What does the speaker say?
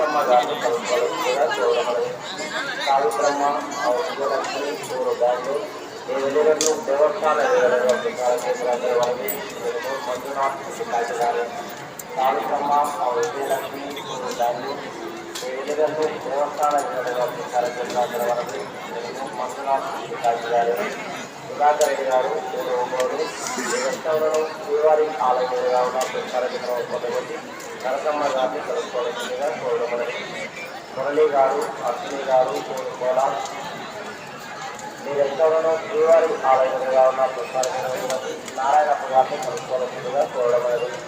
కనకమ్మ గారిని కలుసుకోవాల్సిందిగా కోరబడింది. సావిత్రమ్మ విజయలక్ష్మి ఊరు బెంగళూరు ఈ వెలుగులను దేవస్థాన కేంద్రాల వారికి మంజునాథ్ కాకినాడ. సావిత్రమ్మ విజయలక్ష్మి ఊరు బెంగళూరు ఈ వెలుగులను దేవస్థాన కేంద్రాల వారికి మంజునాథ్ కాకినాడ. సుధాకర్ రెడ్డి గారు ఒంగోలు ఈ వెంకటవరం శ్రీవారి ఆలయంగా ఉన్న కార్యక్రమం మొదలుపెట్టి కనకమ్మ గారిని కలుసుకోవాల్సిందిగా కోరబడింది. మురళి గారు అశ్విని గారు కోలా ఈ వెంకటవరం శ్రీవారి ఆలయంగా ఉన్న కార్యక్రమం నారాయణప్ప గారిని కలుసుకోవాల్సిందిగా కోరబడింది.